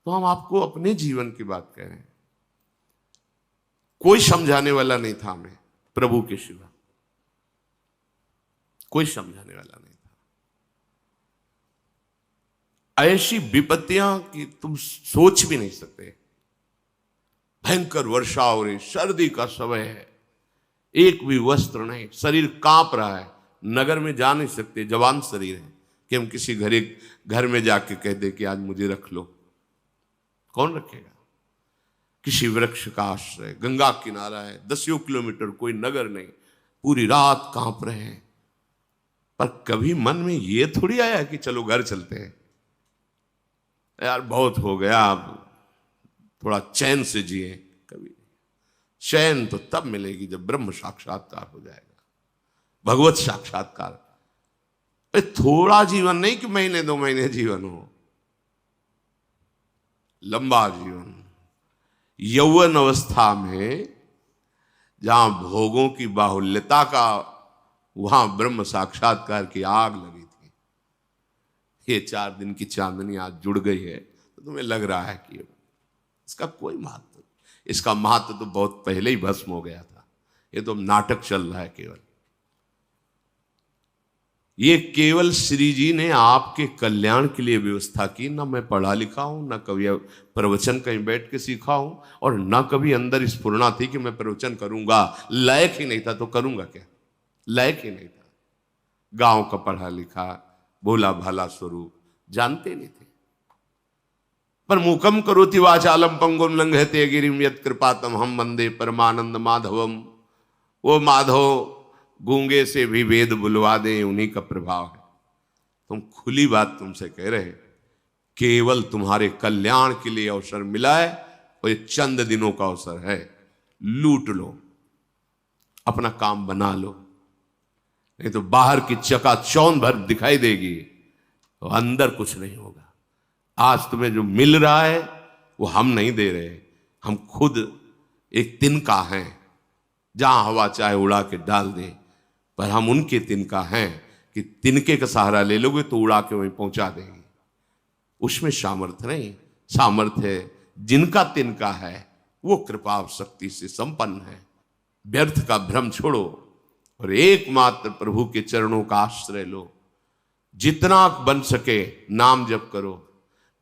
तो हम आपको अपने जीवन की बात कह रहे हैं। कोई समझाने वाला नहीं था हमें प्रभु के सिवा, कोई समझाने वाला नहीं था। ऐसी विपत्तियां कि तुम सोच भी नहीं सकते। भयंकर वर्षा हो रही, सर्दी का समय है, एक भी वस्त्र नहीं, शरीर कांप रहा है, नगर में जा नहीं सकते, जवान शरीर है कि हम किसी घर में जाके कह दे कि आज मुझे रख लो, कौन रखेगा? किसी वृक्ष का आश्रय, गंगा किनारा है, 10 किलोमीटर, कोई नगर नहीं, पूरी रात कांप रहे हैं। पर कभी मन में ये थोड़ी आया कि चलो घर चलते हैं, यार बहुत हो गया, अब थोड़ा चैन से जिए। कभी चैन तो तब मिलेगी जब ब्रह्म साक्षात्कार हो जाएगा, भगवत साक्षात्कार। थोड़ा जीवन नहीं कि महीने 2 महीने जीवन हो, लंबा जीवन। यौवन अवस्था में जहां भोगों की बाहुल्यता का, वहां ब्रह्म साक्षात्कार की आग लगी थी। ये 4 दिन की चांदनी आज जुड़ गई है तो तुम्हें लग रहा है कि इसका कोई महत्व, इसका महत्व तो बहुत पहले ही भस्म हो गया था। ये तो नाटक चल रहा है केवल। ये केवल श्री जी ने आपके कल्याण के लिए व्यवस्था की। ना मैं पढ़ा लिखा हूं, ना कभी प्रवचन कहीं बैठ के सीखा हूं, और ना कभी अंदर स्फुरना थी कि मैं प्रवचन करूंगा। लायक ही नहीं था तो करूंगा क्या? लायक ही नहीं था। गांव का पढ़ा लिखा भोला भाला स्वरूप जानते नहीं थे। पर मूकम करोति वाचालम पंगुम लंघयते गिरिम यत् कृपातम हम वंदे परमानंद माधवम। वो माधव गूंगे से भी वेद बुलवा दे, उन्हीं का प्रभाव है। तुम खुली बात तुमसे कह रहे, केवल तुम्हारे कल्याण के लिए अवसर मिला है, और ये चंद दिनों का अवसर है। लूट लो, अपना काम बना लो, नहीं तो बाहर की चकाचौंध भर दिखाई देगी, तो अंदर कुछ नहीं होगा। आज तुम्हें जो मिल रहा है वो हम नहीं दे रहे, हम खुद एक तिनका हैं, जहां हवा चाहे उड़ा के डाल दे। पर हम उनके तिनका हैं कि तिनके का सहारा ले लोगे तो उड़ा के वहीं पहुंचा देंगे। उसमें सामर्थ्य नहीं, सामर्थ्य जिनका तिनका है वो कृपा शक्ति से संपन्न है। व्यर्थ का भ्रम छोड़ो और एकमात्र प्रभु के चरणों का आश्रय लो। जितना बन सके नाम जप करो,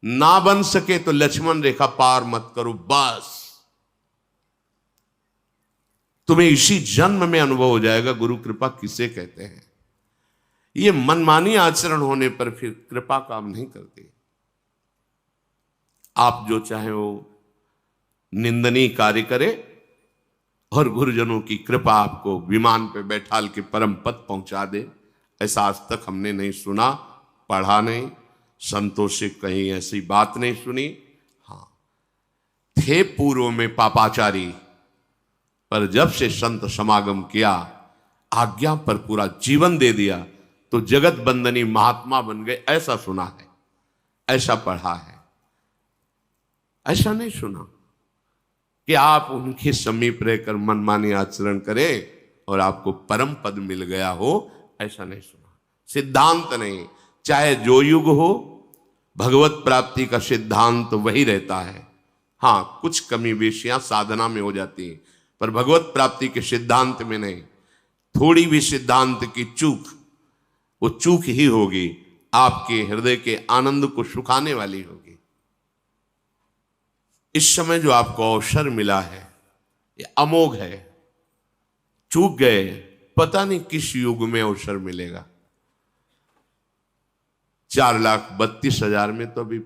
ना बन सके तो लक्ष्मण रेखा पार मत करो। बस तुम्हें इसी जन्म में अनुभव हो जाएगा गुरु कृपा किसे कहते हैं। ये मनमानी आचरण होने पर फिर कृपा काम नहीं करती। आप जो चाहे वो निंदनीय कार्य करे और गुरुजनों की कृपा आपको विमान पे बैठाल के परम पद पहुंचा दे, ऐसा आज तक हमने नहीं सुना, पढ़ा नहीं, संतों से कहीं ऐसी बात नहीं सुनी। हाँ, थे पूर्व में पापाचारी, पर जब से संत समागम किया, आज्ञा पर पूरा जीवन दे दिया, तो जगत बंदनी महात्मा बन गए। ऐसा सुना है, ऐसा पढ़ा है, ऐसा नहीं सुना कि आप उनके समीप रहकर मनमानी आचरण करें और आपको परम पद मिल गया हो। ऐसा नहीं सुना। सिद्धांत नहीं, चाहे जो युग हो, भगवत प्राप्ति का सिद्धांत वही रहता है। हाँ, कुछ कमी बेशियां साधना में हो जाती हैं, पर भगवत प्राप्ति के सिद्धांत में नहीं। थोड़ी भी सिद्धांत की चूक, वो चूक ही होगी, आपके हृदय के आनंद को सुखाने वाली होगी। इस समय जो आपको अवसर मिला है ये अमोघ है। चूक गए, पता नहीं किस युग में अवसर मिलेगा। 4,32,000 में तो अभी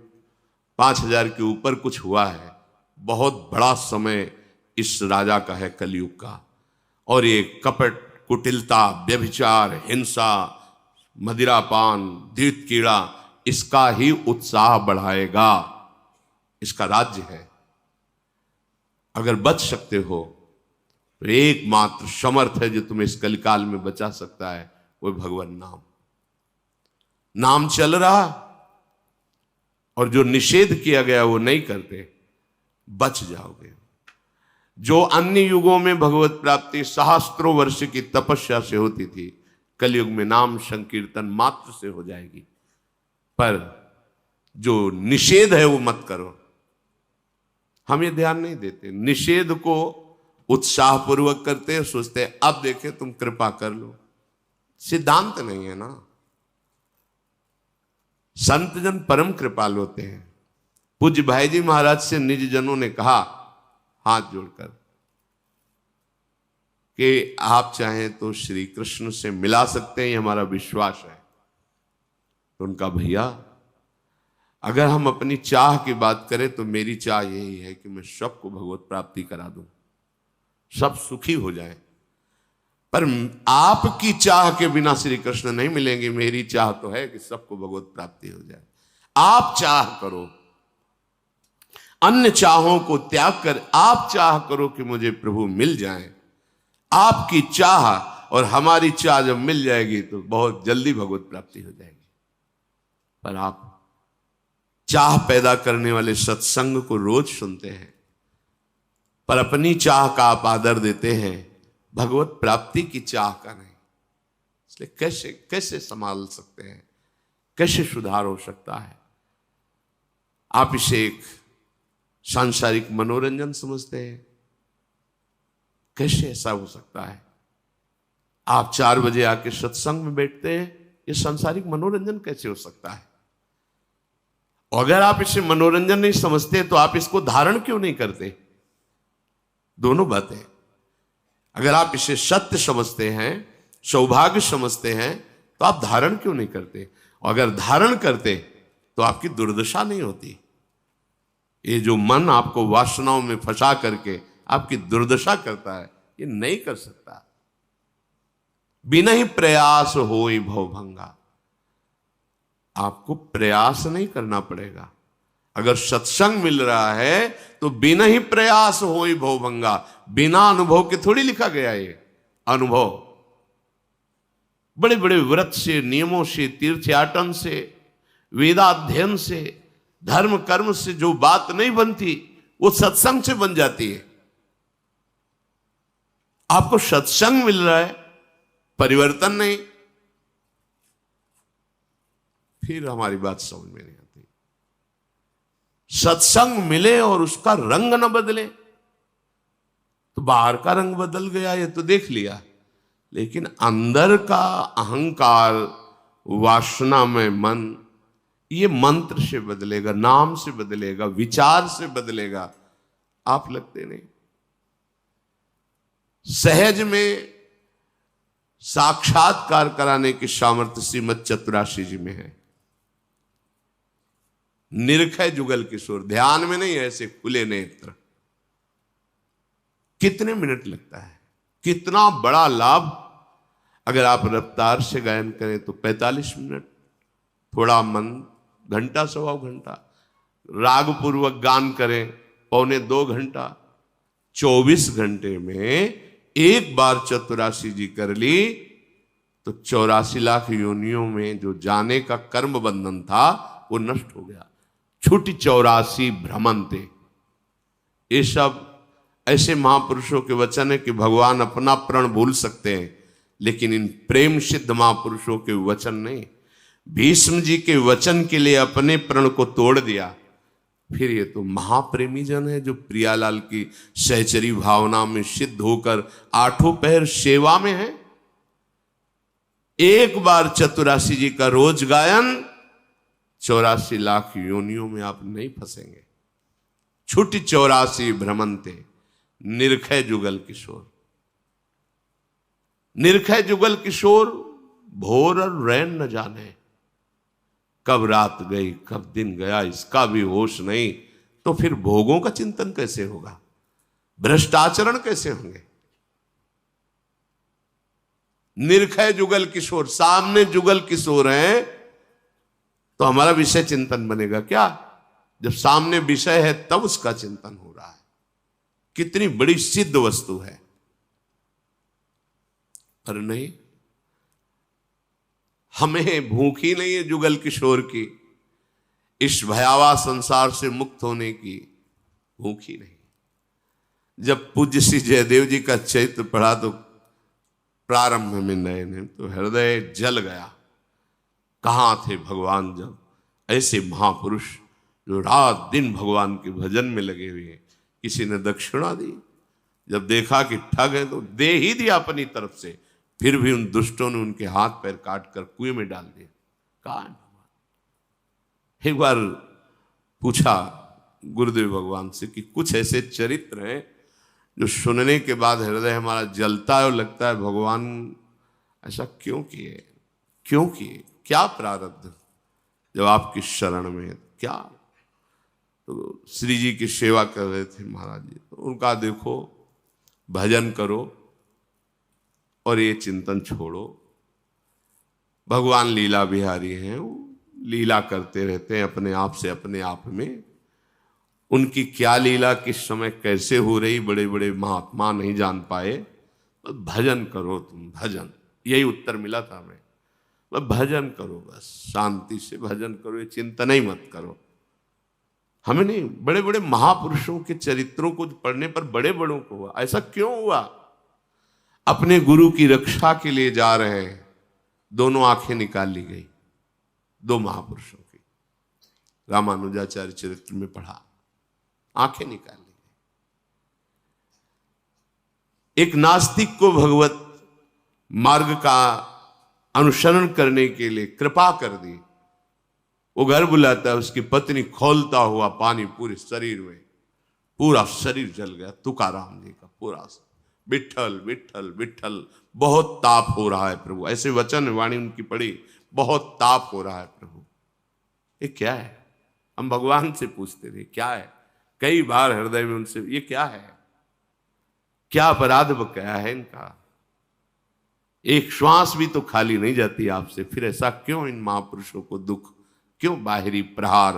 5,000 के ऊपर कुछ हुआ है। बहुत बड़ा समय इस राजा का है कलयुग का। और ये कपट, कुटिलता, व्यभिचार, हिंसा, मदिरापान, धीत कीड़ा, इसका ही उत्साह बढ़ाएगा। इसका राज्य है। अगर बच सकते हो तो एकमात्र समर्थ है जो तुम्हें इस कलिकाल में बचा सकता है, वो भगवान नाम। नाम चल रहा और जो निषेध किया गया वो नहीं करते, बच जाओगे। जो अन्य युगों में भगवत प्राप्ति सहस्त्रों वर्ष की तपस्या से होती थी, कलयुग में नाम संकीर्तन मात्र से हो जाएगी। पर जो निषेध है वो मत करो। हम ये ध्यान नहीं देते, निषेध को उत्साहपूर्वक करते हैं, सोचते हैं अब देखे तुम कृपा कर लो। सिद्धांत नहीं है ना। संत जन परम कृपालु होते हैं। पूज्य भाई जी महाराज से निज जनों ने कहा हाथ जोड़कर कि आप चाहें तो श्री कृष्ण से मिला सकते हैं, ये हमारा विश्वास है। तो उनका भैया अगर हम अपनी चाह की बात करें तो मेरी चाह यही है कि मैं सबको भगवत प्राप्ति करा दूं, सब सुखी हो जाएं। पर आपकी चाह के बिना श्री कृष्ण नहीं मिलेंगे। मेरी चाह तो है कि सबको भगवत प्राप्ति हो जाए। आप चाह करो, अन्य चाहों को त्याग कर आप चाह करो कि मुझे प्रभु मिल जाएं। आपकी चाह और हमारी चाह जब मिल जाएगी तो बहुत जल्दी भगवत प्राप्ति हो जाएगी। पर आप चाह पैदा करने वाले सत्संग को रोज सुनते हैं, पर अपनी चाह का आप आदर देते हैं, भगवत प्राप्ति की चाह का नहीं। इसलिए कैसे कैसे संभाल सकते हैं, कैसे सुधार हो सकता है? आप इसे एक सांसारिक मनोरंजन समझते हैं। कैसे ऐसा हो सकता है? आप 4 बजे आके सत्संग में बैठते हैं, ये सांसारिक मनोरंजन कैसे हो सकता है? और अगर आप इसे मनोरंजन नहीं समझते तो आप इसको धारण क्यों नहीं करते? दोनों बातें। अगर आप इसे सत्य समझते हैं, सौभाग्य समझते हैं, तो आप धारण क्यों नहीं करते? और अगर धारण करते तो आपकी दुर्दशा नहीं होती। ये जो मन आपको वासनाओं में फंसा करके आपकी दुर्दशा करता है, ये नहीं कर सकता। बिना ही प्रयास होई भवभंगा। आपको प्रयास नहीं करना पड़ेगा। अगर सत्संग मिल रहा है तो बिना ही प्रयास होई भवभंगा। बिना अनुभव के थोड़ी लिखा गया ये अनुभव। बड़े बड़े व्रत से, नियमों से, तीर्थयाटन से, वेदाध्ययन से, धर्म कर्म से जो बात नहीं बनती वो सत्संग से बन जाती है। आपको सत्संग मिल रहा है, परिवर्तन नहीं, फिर हमारी बात समझ में नहीं आती। सत्संग मिले और उसका रंग न बदले तो बाहर का रंग बदल गया ये तो देख लिया, लेकिन अंदर का अहंकार, वासना में मन, ये मंत्र से बदलेगा, नाम से बदलेगा, विचार से बदलेगा। आप लगते नहीं। सहज में साक्षात्कार कराने की सामर्थ्य श्रीमद चतुराशी जी में है। निरखय जुगल किशोर, ध्यान में नहीं, ऐसे खुले नेत्र। कितने मिनट लगता है, कितना बड़ा लाभ। अगर आप रफ्तार से गायन करें तो 45 मिनट, थोड़ा मन घंटा, सवा घंटा, राग पूर्वक गान करें 1.25 घंटा। 24 घंटे में एक बार चतुराशी जी कर ली तो 84 लाख योनियों में जो जाने का कर्म बंधन था वो नष्ट हो गया। छुटी 84 भ्रमंते। ये सब ऐसे महापुरुषों के वचन है कि भगवान अपना प्रण भूल सकते हैं, लेकिन इन प्रेम सिद्ध महापुरुषों के वचन नहीं। भीष्म जी के वचन के लिए अपने प्रण को तोड़ दिया। फिर ये तो महाप्रेमी जन है जो प्रियालाल की सहचरी भावना में सिद्ध होकर 8 पहर सेवा में है। एक बार चतुराशी जी का रोज गायन 84 लाख योनियों में आप नहीं फंसेंगे। छुटी 84 भ्रमंते, निरखय जुगल किशोर। निरखय जुगल किशोर भोर और रैन न जाने, कब रात गई कब दिन गया इसका भी होश नहीं। तो फिर भोगों का चिंतन कैसे होगा, भ्रष्टाचरण कैसे होंगे? निरखय जुगल किशोर, सामने जुगल किशोर हैं तो हमारा विषय चिंतन बनेगा क्या? जब सामने विषय है तब उसका चिंतन हो रहा है। कितनी बड़ी सिद्ध वस्तु है। पर नहीं, हमें भूख ही नहीं है जुगल किशोर की, इस भयावह संसार से मुक्त होने की भूख ही नहीं। जब पूज्य श्री जयदेव जी का चरित्र पढ़ा तो प्रारंभ में नए तो हृदय जल गया। कहाँ थे भगवान जब ऐसे महापुरुष जो रात दिन भगवान के भजन में लगे हुए हैं, किसी ने दक्षिणा दी, जब देखा कि ठग है तो दे ही दिया अपनी तरफ से, फिर भी उन दुष्टों ने उनके हाथ पैर काट कर कुएं में डाल दिया। कहा एक बार पूछा गुरुदेव भगवान से कि कुछ ऐसे चरित्र हैं जो सुनने के बाद हृदय हमारा जलता है और लगता है भगवान ऐसा क्यों किए, क्यों किए, क्या प्रारब्ध जब आपकी शरण में है, क्या। तो श्री जी की सेवा कर रहे थे महाराज जी, तो उनका देखो भजन करो और ये चिंतन छोड़ो, भगवान लीला बिहारी हैं, वो लीला करते रहते हैं अपने आप से अपने आप में। उनकी क्या लीला किस समय कैसे हो रही बड़े बड़े महात्मा नहीं जान पाए। तो भजन करो तुम, भजन, यही उत्तर मिला था हमें। भजन करो, बस शांति से भजन करो, ये चिंतन ही मत करो। हमें नहीं, बड़े बड़े महापुरुषों के चरित्रों को पढ़ने पर बड़े बड़ों को हुआ। ऐसा क्यों हुआ? अपने गुरु की रक्षा के लिए जा रहे हैं, दोनों आंखें निकाल ली गई, दो महापुरुषों की। रामानुजाचार्य चरित्र में पढ़ा, आंखें निकाल ली गई। एक नास्तिक को भगवत मार्ग का अनुसरण करने के लिए कृपा कर दी, वो घर बुलाता है, उसकी पत्नी खोलता हुआ पानी पूरे शरीर में, पूरा शरीर जल गया। तुकाराम जी का पूरा, विठ्ठल विठ्ठल विठ्ठल, बहुत ताप हो रहा है प्रभु, ऐसे वचन वाणी उनकी पड़ी, बहुत ताप हो रहा है प्रभु। ये क्या है? हम भगवान से पूछते थे क्या है, कई बार हृदय में उनसे, ये क्या है, क्या अपराध बकाया है इनका, एक श्वास भी तो खाली नहीं जाती आपसे, फिर ऐसा क्यों इन महापुरुषों को दुख, क्यों बाहरी प्रहार,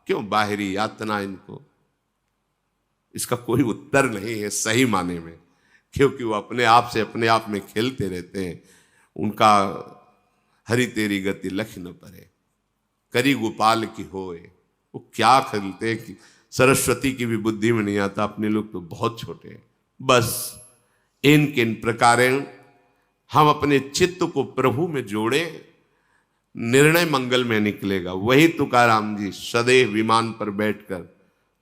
क्यों बाहरी यातना इनको? इसका कोई उत्तर नहीं है सही माने में, क्योंकि वो अपने आप से अपने आप में खेलते रहते हैं। उनका हरि तेरी गति लख न परे, करी गोपाल की होए, वो क्या खेलते हैं कि सरस्वती की भी बुद्धि में नहीं आता। अपने लोग तो बहुत छोटे हैं। बस इन किन प्रकारेण हम अपने चित्त को प्रभु में जोड़े, निर्णय मंगल में निकलेगा। वही तुकाराम जी सदैव विमान पर बैठकर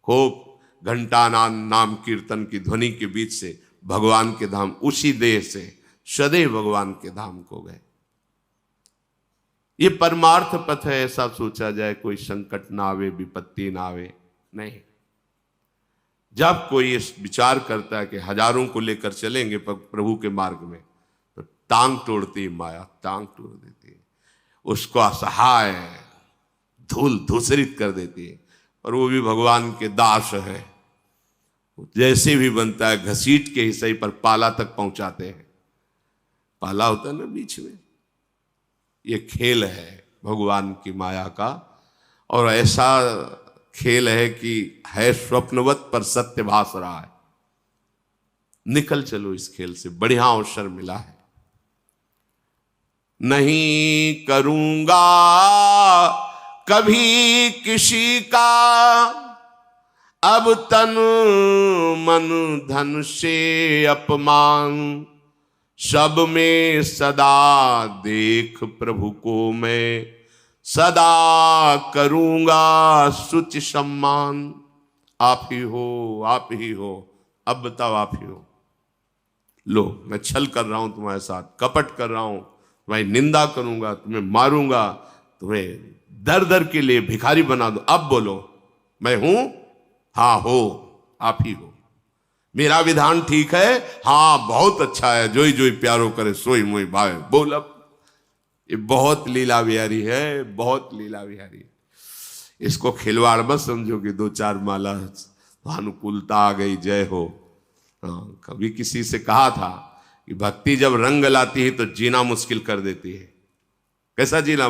खूब घंटा नाम कीर्तन की ध्वनि के बीच से भगवान के धाम, उसी देह से सदैव भगवान के धाम को गए। ये परमार्थ पथ है, ऐसा सोचा जाए कोई संकट ना आवे, विपत्ति ना आवे, नहीं। जब कोई इस विचार करता है कि हजारों को लेकर चलेंगे प्रभु के मार्ग में, तो टांग तोड़ती माया, टांग तोड़ देती है, उसको असहाय धूल धूसरित कर देती है। और वो भी भगवान के दास है, जैसे भी बनता है घसीट के ही सही पर पाला तक पहुंचाते हैं। पाला होता है ना बीच में, ये खेल है भगवान की माया का, और ऐसा खेल है कि है स्वप्नवत पर सत्य भास रहा है। निकल चलो इस खेल से, बढ़िया अवसर मिला है। नहीं करूंगा कभी किसी का अब तन मन धन से अपमान, सब में सदा देख प्रभु को मैं सदा करूंगा सुच सम्मान। आप ही हो, आप ही हो, अब बताओ आप ही हो। लो मैं छल कर रहा हूं तुम्हारे साथ, कपट कर रहा हूं, तुम्हारी निंदा करूंगा, तुम्हें मारूंगा, तुम्हें दर दर के लिए भिखारी बना दो। अब बोलो मैं हूं? हाँ हो, आप ही हो। मेरा विधान ठीक है? हाँ बहुत अच्छा है। जोई जोई प्यारो करे सोई मोई भावे। बोल अब। ये बहुत लीला बिहारी है, बहुत लीला बिहारी है। इसको खिलवाड़ मत समझो कि दो चार माला तो अनुकूलता आ गई, जय हो। हाँ, कभी किसी से कहा था कि भक्ति जब रंग लाती है तो जीना मुश्किल कर देती है। कैसा जीना?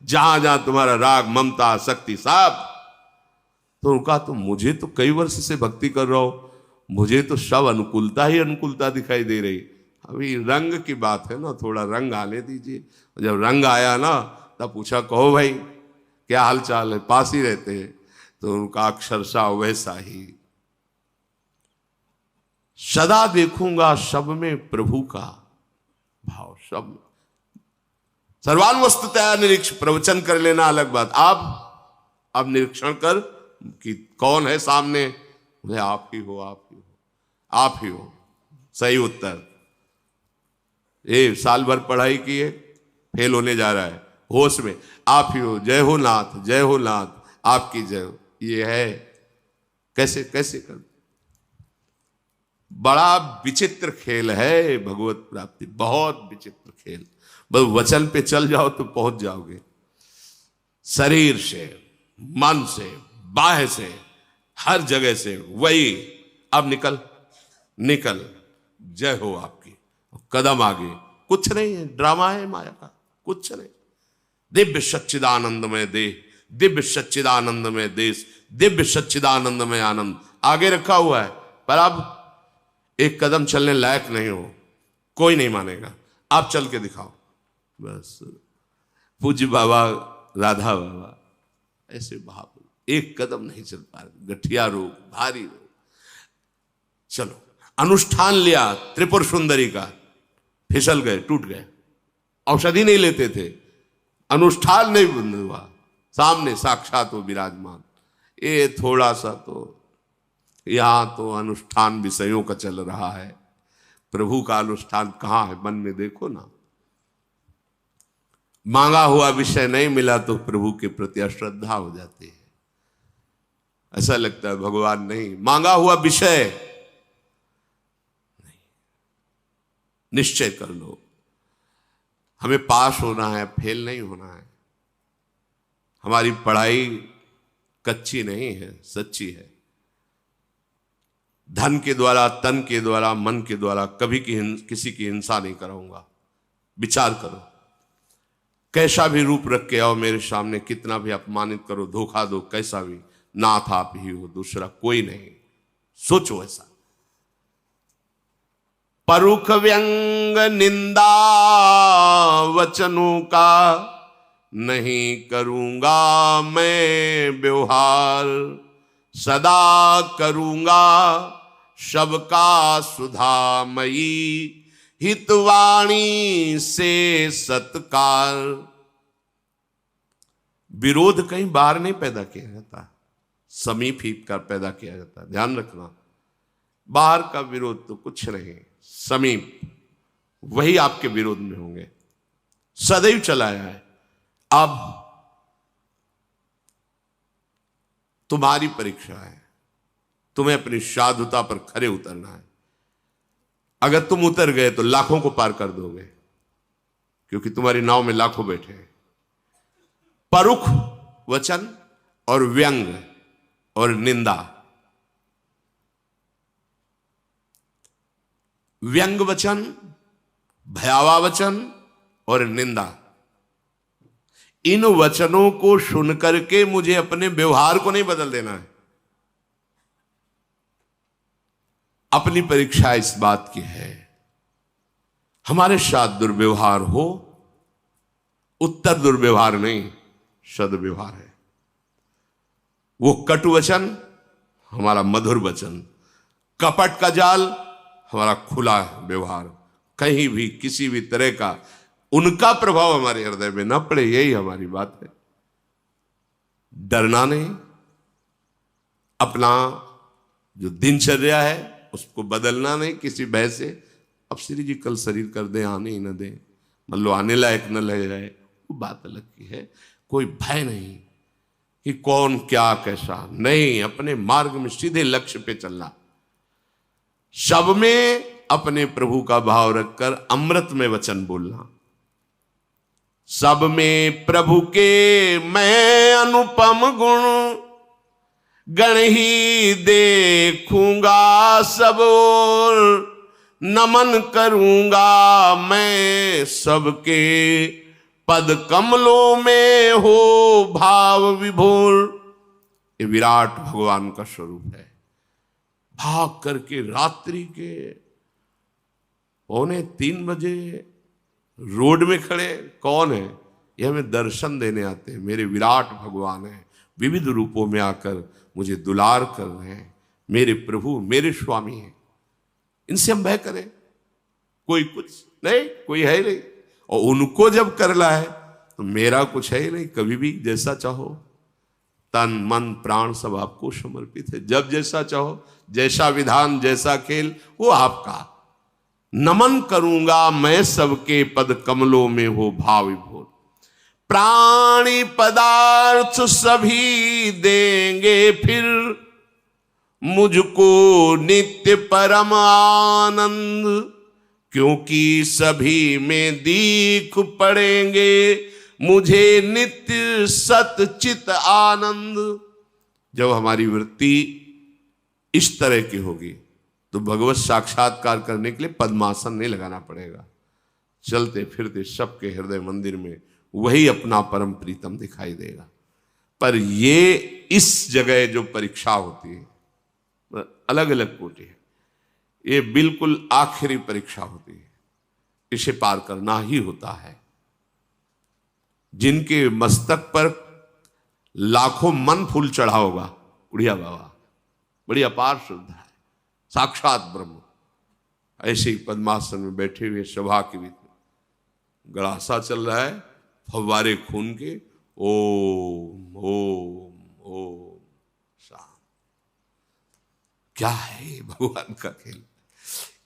जहां जहां तुम्हारा राग ममता आसक्ति सब। तो उनका तो मुझे तो कई वर्ष से भक्ति कर रहा हूं, मुझे तो सब अनुकूलता ही अनुकूलता दिखाई दे रही। अभी रंग की बात है ना, थोड़ा रंग आने दीजिए। जब रंग आया ना तब पूछा कहो भाई क्या हाल चाल है, पास ही रहते हैं। तो उनका अक्षरशः वैसा ही, सदा देखूंगा सब में प्रभु का भाव। सब सर्वान वस्तुतया निरीक्षण, प्रवचन कर लेना अलग बात। अब निरीक्षण कर कि कौन है सामने, बोले आप ही हो, आप ही हो, आप ही हो। सही उत्तर। साल भर पढ़ाई की है, फेल होने जा रहा है, होश में आप ही हो, जय हो नाथ, जय हो नाथ, आपकी जय हो। ये है कैसे कैसे कर। बड़ा विचित्र खेल है भगवत प्राप्ति, बहुत विचित्र खेल। बस वचन पे चल जाओ तो पहुंच जाओगे। शरीर से, मन से, बाह्य से, हर जगह से वही। अब निकल निकल, जय हो आपकी। कदम आगे, कुछ नहीं है, ड्रामा है माया का, कुछ नहीं। दिव्य सच्चिदानंदमय देह, दिव्य सच्चिदानंदमय देश, दिव्य सच्चिदानंदमय आनंद आगे रखा हुआ है। पर अब एक कदम चलने लायक नहीं हो, कोई नहीं मानेगा। आप चल के दिखाओ बस। पूज्य बाबा, राधा बाबा ऐसे भाव, एक कदम नहीं चल पा रहे, गठिया रोग, भारी रोग। चलो, अनुष्ठान लिया त्रिपुर सुंदरी का, फिसल गए, टूट गए। औषधि नहीं लेते थे, अनुष्ठान नहीं बंद हुआ, सामने साक्षात वो विराजमान। ये थोड़ा सा तो यहां तो अनुष्ठान विषयों का चल रहा है, प्रभु का अनुष्ठान कहां है? मन में देखो ना। मांगा हुआ विषय नहीं मिला तो प्रभु के प्रति अश्रद्धा हो जाती है। ऐसा लगता है भगवान नहीं, मांगा हुआ विषय नहीं। निश्चय कर लो, हमें पास होना है, फेल नहीं होना है। हमारी पढ़ाई कच्ची नहीं है, सच्ची है। धन के द्वारा, तन के द्वारा, मन के द्वारा कभी किसी की हिंसा नहीं कराऊंगा। विचार करो, कैसा भी रूप रख के आओ मेरे सामने, कितना भी अपमानित करो, धोखा दो, कैसा भी, नाथ आप ही हो, दूसरा कोई नहीं। सोचो ऐसा। परुख व्यंग निंदा वचनों का नहीं करूंगा मैं व्यवहार, सदा करूंगा सबका सुधामयी, हितवाणी से सत्कार। विरोध कहीं बाहर नहीं पैदा किया जाता, समीप ही का पैदा किया जाता है। ध्यान रखना, बाहर का विरोध तो कुछ नहीं, समीप वही आपके विरोध में होंगे। सदैव चलाया है। अब तुम्हारी परीक्षा है, तुम्हें अपनी साधुता पर खरे उतरना है। अगर तुम उतर गए तो लाखों को पार कर दोगे, क्योंकि तुम्हारी नाव में लाखों बैठे हैं। परुख वचन और व्यंग और निंदा। व्यंग वचन, भयावह वचन और निंदा, इन वचनों को सुन करके मुझे अपने व्यवहार को नहीं बदल देना है। अपनी परीक्षा इस बात की है, हमारे साथ दुर्व्यवहार हो, उत्तर दुर्व्यवहार नहीं, सद्व्यवहार है। वो कटु वचन, हमारा मधुर वचन। कपट का जाल, हमारा खुला व्यवहार। कहीं भी किसी भी तरह का उनका प्रभाव हमारे हृदय में न पड़े, यही हमारी बात है। डरना नहीं, अपना जो दिनचर्या है उसको बदलना नहीं किसी भय से। अब श्री जी कल शरीर कर दे, आने ही न दे, मतलब आने लायक न ले जाए, वो बात अलग की है। कोई भय नहीं कि कौन क्या कैसा, नहीं, अपने मार्ग में सीधे लक्ष्य पे चलना। सब में अपने प्रभु का भाव रखकर अमृत में वचन बोलना। सब में प्रभु के मैं अनुपम गुण, गण ही देखूंगा सब ओर, नमन करूंगा मैं सबके पद कमलों में हो भाव विभोर। ये विराट भगवान का स्वरूप है। भाग करके रात्रि के 2:45 बजे रोड में खड़े, कौन है? ये हमें दर्शन देने आते हैं। मेरे विराट भगवान है, विविध रूपों में आकर मुझे दुलार कर रहे हैं। मेरे प्रभु, मेरे स्वामी हैं, इनसे हम भय करें? कोई कुछ नहीं, कोई है नहीं। और उनको जब करना है तो मेरा कुछ है ही नहीं, कभी भी जैसा चाहो तन मन प्राण सब आपको समर्पित है। जब जैसा चाहो, जैसा विधान, जैसा खेल, वो आपका। नमन करूंगा मैं सबके पद कमलों में हो भाव विभोर। प्राणी पदार्थ सभी देंगे फिर, मुझको नित्य परम आनंद, क्योंकि सभी में दीख पड़ेंगे मुझे नित्य सतचित आनंद। जब हमारी वृत्ति इस तरह की होगी तो भगवत साक्षात्कार करने के लिए पद्मासन नहीं लगाना पड़ेगा। चलते फिरते सबके हृदय मंदिर में वही अपना परम प्रीतम दिखाई देगा। पर ये इस जगह जो परीक्षा होती है, अलग अलग कोटि है, ये बिल्कुल आखिरी परीक्षा होती है। इसे पार करना ही होता है। जिनके मस्तक पर लाखों मन फूल चढ़ा होगा, उड़िया बाबा, बड़ी अपार श्रद्धा है, साक्षात ब्रह्म, ऐसे ही पद्मासन में बैठे हुए सभा के बीच में गड़ासा चल रहा है, फव्वारे खून के, ओम ओम ओम शांत। क्या है ये भगवान का खेल?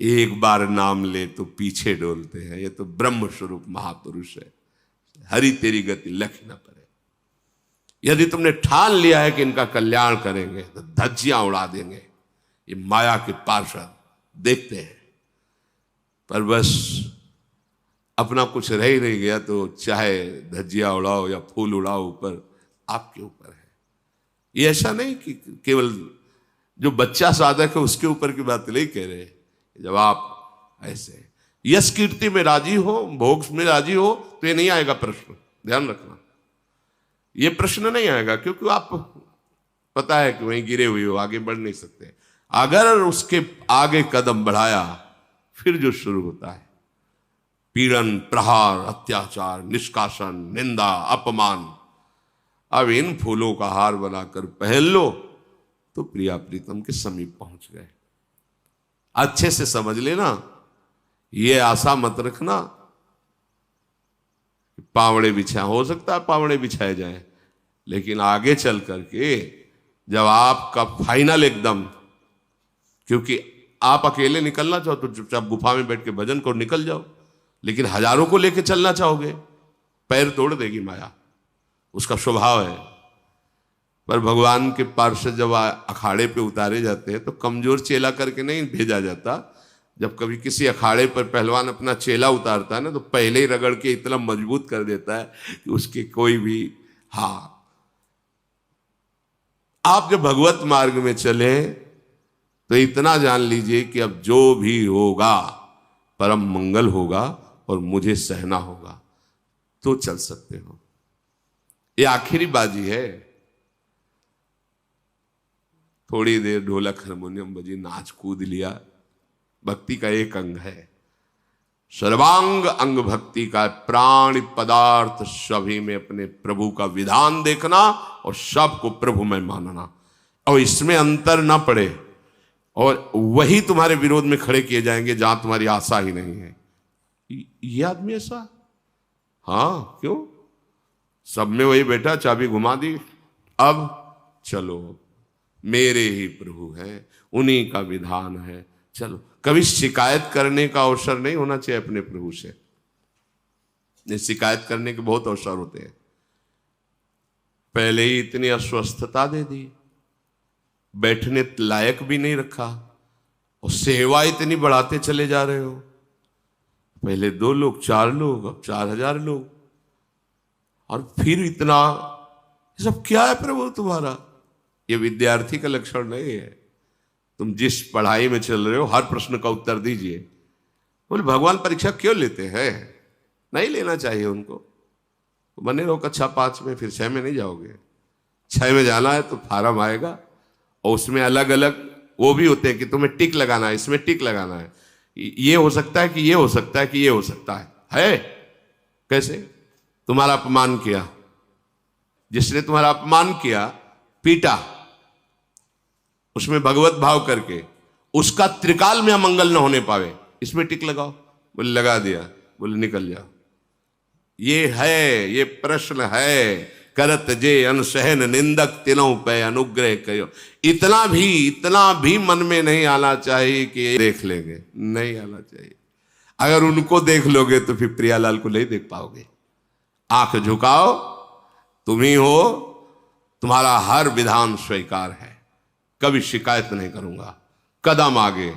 एक बार नाम ले तो पीछे डोलते हैं। ये तो ब्रह्म स्वरूप महापुरुष है। हरि तेरी गति लख न पड़े। यदि तुमने ठान लिया है कि इनका कल्याण करेंगे तो धज्जियां उड़ा देंगे। ये माया के पार्षद देखते हैं, पर बस अपना कुछ रह ही नहीं गया तो चाहे धज्जियां उड़ाओ या फूल उड़ाओ, ऊपर आपके ऊपर है। ये ऐसा नहीं कि केवल जो बच्चा साधक है उसके ऊपर की बात नहीं कह रहे। जब आप ऐसे यश कीर्ति में राजी हो, भोग में राजी हो, तो ये नहीं आएगा प्रश्न। ध्यान रखना, ये प्रश्न नहीं आएगा, क्योंकि आप पता है कि वहीं गिरे हुए हो, आगे बढ़ नहीं सकते। अगर उसके आगे कदम बढ़ाया, फिर जो शुरू होता है पीड़न, प्रहार, अत्याचार, निष्कासन, निंदा, अपमान। अब इन फूलों का हार बनाकर पहन लो तो प्रिया प्रीतम के समीप पहुंच गए। अच्छे से समझ लेना, ये आशा मत रखना पावड़े बिछा, हो सकता है पावड़े बिछाए जाए, लेकिन आगे चल करके जब आपका फाइनल एकदम, क्योंकि आप अकेले निकलना चाहो तो चुपचाप गुफा में बैठ के भजन को निकल जाओ, लेकिन हजारों को लेके चलना चाहोगे, पैर तोड़ देगी माया, उसका स्वभाव है। पर भगवान के पार्षद जब अखाड़े पे उतारे जाते हैं तो कमजोर चेला करके नहीं भेजा जाता। जब कभी किसी अखाड़े पर पहलवान अपना चेला उतारता है ना, तो पहले ही रगड़ के इतना मजबूत कर देता है कि उसके कोई भी, हाँ, आप जब भगवत मार्ग में चले तो इतना जान लीजिए कि अब जो भी होगा परम मंगल होगा और मुझे सहना होगा, तो चल सकते हो। ये आखिरी बाजी है। थोड़ी देर ढोलक हारमोनियम बजी, नाच कूद लिया, भक्ति का एक अंग है। सर्वांग अंग भक्ति का प्राण पदार्थ सभी में अपने प्रभु का विधान देखना और सबको प्रभु में मानना, और इसमें अंतर ना पड़े, और वही तुम्हारे विरोध में खड़े किए जाएंगे जहां तुम्हारी आशा ही नहीं है। ये आदमी ऐसा, हाँ क्यों, सब में वही बैठा, चाबी घुमा दी, अब चलो मेरे ही प्रभु हैं, उन्हीं का विधान है, चलो। कभी शिकायत करने का अवसर नहीं होना चाहिए अपने प्रभु से। शिकायत करने के बहुत अवसर होते हैं। पहले ही इतनी अस्वस्थता दे दी, बैठने लायक भी नहीं रखा, और सेवा इतनी बढ़ाते चले जा रहे हो। पहले 2 लोग, 4 लोग, अब 4000 लोग, और फिर इतना, ये सब क्या है प्रभु तुम्हारा? ये विद्यार्थी का लक्षण नहीं है। तुम जिस पढ़ाई में चल रहे हो हर प्रश्न का उत्तर दीजिए। बोले भगवान परीक्षा क्यों लेते हैं? नहीं लेना चाहिए उनको। बने रहो कक्षा 5 में, फिर 6 में नहीं जाओगे। 6 में जाना है तो फार्म आएगा, और उसमें अलग अलग वो भी होते हैं कि तुम्हें टिक लगाना है, इसमें टिक लगाना है, ये हो सकता है कि ये हो सकता है कि ये हो सकता है। कैसे? तुम्हारा अपमान किया, जिसने तुम्हारा अपमान किया, पीटा, उसमें भगवत भाव करके उसका त्रिकाल में अमंगल न होने पावे, इसमें टिक लगाओ। बोले लगा दिया, बोले निकल जाओ। ये है, ये प्रश्न है, करत जे अनसहन निंदक तिनों पे अनुग्रह कयो। इतना भी मन में नहीं आना चाहिए कि देख लेंगे, नहीं आना चाहिए। अगर उनको देख लोगे तो फिर प्रियालाल को नहीं देख पाओगे। आंख झुकाओ, तुम ही हो, तुम्हारा हर विधान स्वीकार है, कभी शिकायत नहीं करूंगा, कदम आगे।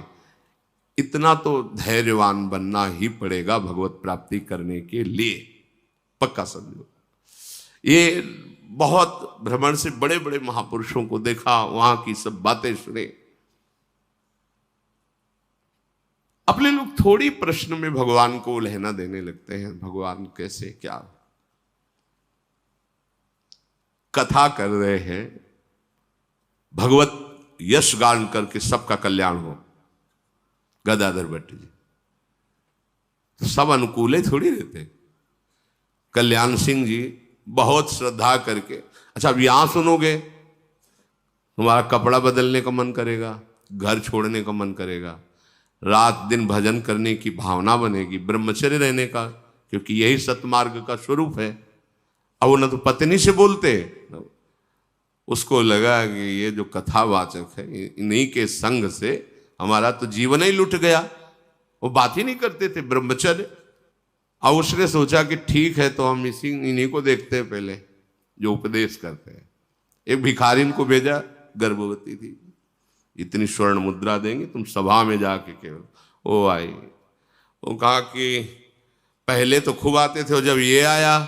इतना तो धैर्यवान बनना ही पड़ेगा भगवत प्राप्ति करने के लिए, पक्का समझो। ये बहुत भ्रमण से बड़े बड़े महापुरुषों को देखा, वहां की सब बातें सुने। अपने लोग थोड़ी प्रश्न में भगवान को लहना देने लगते हैं, भगवान कैसे क्या। कथा कर रहे हैं, भगवत यश गान करके सबका कल्याण हो, गदाधर भट्ट जी तो सब अनुकूल ही थोड़ी रहते। कल्याण सिंह जी बहुत श्रद्धा करके, अच्छा अब यहां सुनोगे तुम्हारा कपड़ा बदलने का मन करेगा, घर छोड़ने का मन करेगा, रात दिन भजन करने की भावना बनेगी, ब्रह्मचर्य रहने का, क्योंकि यही सतमार्ग का स्वरूप है। अब वो न तो पत्नी से बोलते, उसको लगा कि ये जो कथावाचक है इन्हीं के संग से हमारा तो जीवन ही लुट गया। वो बात ही नहीं करते थे ब्रह्मचर्य। अब उसने सोचा कि ठीक है तो हम इन्हीं को देखते हैं पहले जो उपदेश करते हैं। एक भिखारिन को भेजा, गर्भवती थी, इतनी स्वर्ण मुद्रा देंगे तुम सभा में जाके केवल। वो आई, वो कहा कि पहले तो खूब आते थे और जब ये आया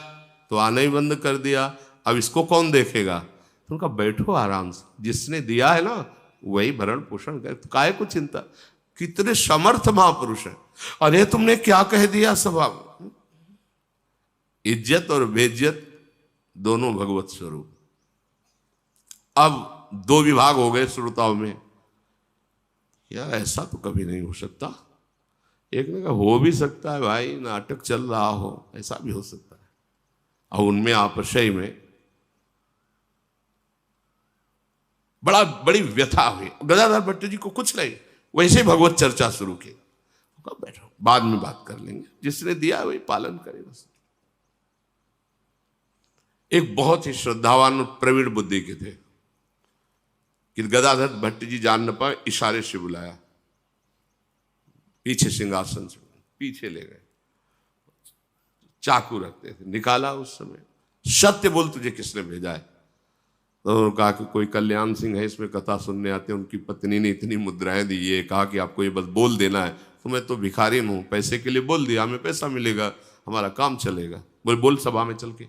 तो आना ही बंद कर दिया, अब इसको कौन देखेगा। तो उनका बैठो आराम से, जिसने दिया है ना वही भरण पोषण करे, तो काहे को चिंता। कितने समर्थ महापुरुष हैं। अरे तुमने क्या कह दिया सभा में। इज्जत और बेइज्जत दोनों भगवत स्वरूप। अब दो विभाग हो गए श्रोताओं में, यार ऐसा तो कभी नहीं हो सकता। एक ने कहा हो भी सकता है भाई, नाटक चल रहा हो, ऐसा भी हो सकता है। और उनमें आपसय में बड़ी व्यथा हुई। गदाधर भट्ट जी को कुछ नहीं, वैसे भगवत चर्चा शुरू की। बैठो बाद में बात कर लेंगे, जिसने दिया वही पालन करे बस। एक बहुत ही श्रद्धावान और प्रवीण बुद्धि के थे कि गदाधर भट्ट जी जान न पाए, इशारे से बुलाया, पीछे सिंहासन से पीछे ले गए, चाकू रखते थे, निकाला उस समय। सत्य बोल तुझे किसने भेजा है। तो उन्होंने कहा कि कोई कल्याण सिंह है, इसमें कथा सुनने आते हैं, उनकी पत्नी ने इतनी मुद्राएं दी, ये कहा कि आपको ये बस बोल देना है। तो मैं तो भिखारी हूँ, पैसे के लिए बोल दिया, हमें पैसा मिलेगा, हमारा काम चलेगा। बोल सभा में चल के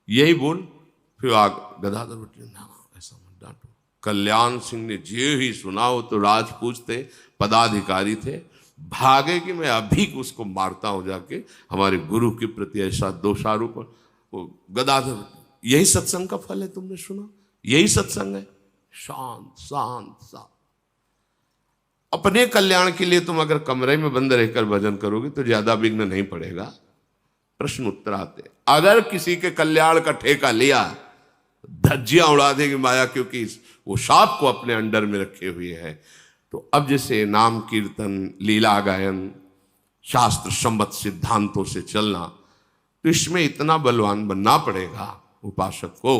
यही बोल। फिर गदाधर भट्ट ने ऐसा मत डांटो। कल्याण सिंह ने जे ही सुना हो तो राजपूत थे, पदाधिकारी थे, भागे कि मैं अभी उसको मारता हूं जाके, हमारे गुरु के प्रति ऐसा दोषारोप। वो गदाधर, यही सत्संग का फल है, तुमने सुना, यही सत्संग है। शांत शांत शांत। अपने कल्याण के लिए तुम अगर कमरे में बंद रहकर भजन करोगे तो ज्यादा विघ्न नहीं पड़ेगा। प्रश्न उत्तर आते। अगर किसी के कल्याण का ठेका लिया, धज्जियां उड़ा देगी माया, क्योंकि वो शाप को अपने अंडर में रखे हुए है। तो अब जैसे नाम कीर्तन, लीला गायन, शास्त्र सम्मत सिद्धांतों से चलना, तो इसमें इतना बलवान बनना पड़ेगा उपासक को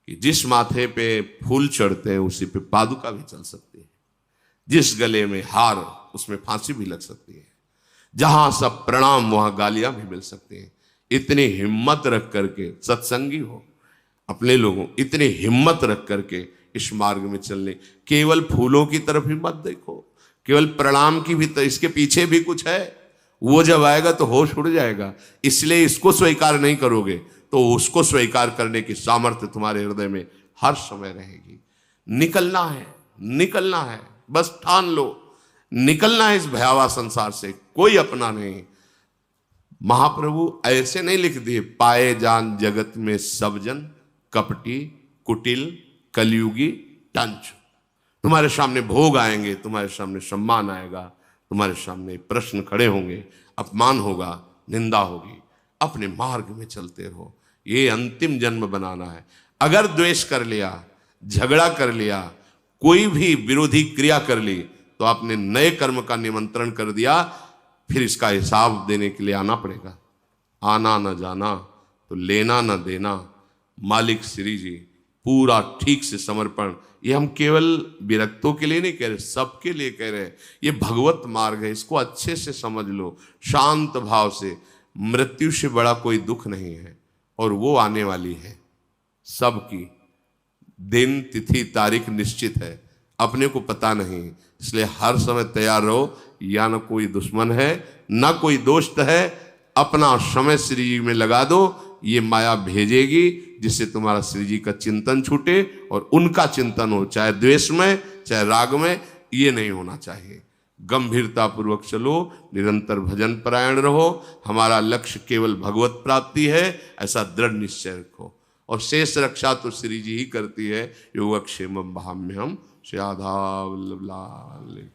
कि जिस माथे पे फूल चढ़ते हैं उसी पे पादुका भी चल सकती है, जिस गले में हार उसमें फांसी भी लग सकती है, जहां सब प्रणाम वहां गालियां भी मिल सकती हैं। इतनी हिम्मत रख करके सत्संगी हो, अपने लोगों इतनी हिम्मत रख करके इस मार्ग में चलने। केवल फूलों की तरफ ही मत देखो, केवल प्रणाम की भी, तो इसके पीछे भी कुछ है। वो जब आएगा तो होश उड़ जाएगा। इसलिए इसको स्वीकार नहीं करोगे तो उसको स्वीकार करने की सामर्थ्य तुम्हारे हृदय में हर समय रहेगी। निकलना है, निकलना है, बस ठान लो, निकलना है इस भयावह संसार से, कोई अपना नहीं। महाप्रभु ऐसे नहीं लिख दिए, पाए जान जगत में सब जन, कपटी कुटिल कलयुगी टंच। तुम्हारे सामने भोग आएंगे, तुम्हारे सामने सम्मान आएगा, तुम्हारे सामने प्रश्न खड़े होंगे, अपमान होगा, निंदा होगी। अपने मार्ग में चलते रहो, ये अंतिम जन्म बनाना है। अगर द्वेष कर लिया, झगड़ा कर लिया, कोई भी विरोधी क्रिया कर ली, तो आपने नए कर्म का निमंत्रण कर दिया, फिर इसका हिसाब देने के लिए आना पड़ेगा। आना न जाना तो लेना न देना, मालिक श्री जी, पूरा ठीक से समर्पण। ये हम केवल विरक्तों के लिए नहीं कह रहे, सबके लिए कह रहे हैं। ये भगवत मार्ग है, इसको अच्छे से समझ लो शांत भाव से। मृत्यु से बड़ा कोई दुख नहीं है, और वो आने वाली है सबकी। दिन तिथि तारीख निश्चित है, अपने को पता नहीं, इसलिए हर समय तैयार रहो। या न कोई दुश्मन है न कोई दोस्त है, अपना समय श्री जी में लगा दो। ये माया भेजेगी जिससे तुम्हारा श्री जी का चिंतन छूटे और उनका चिंतन हो, चाहे द्वेष में चाहे राग में। ये नहीं होना चाहिए। गंभीरता पूर्वक चलो, निरंतर भजन परायण रहो। हमारा लक्ष्य केवल भगवत प्राप्ति है, ऐसा दृढ़ निश्चय रखो। और शेष रक्षा तो श्री जी ही करती है। योगक्षेमम भाम्यहम। श्री राधा वल्लभ लाल।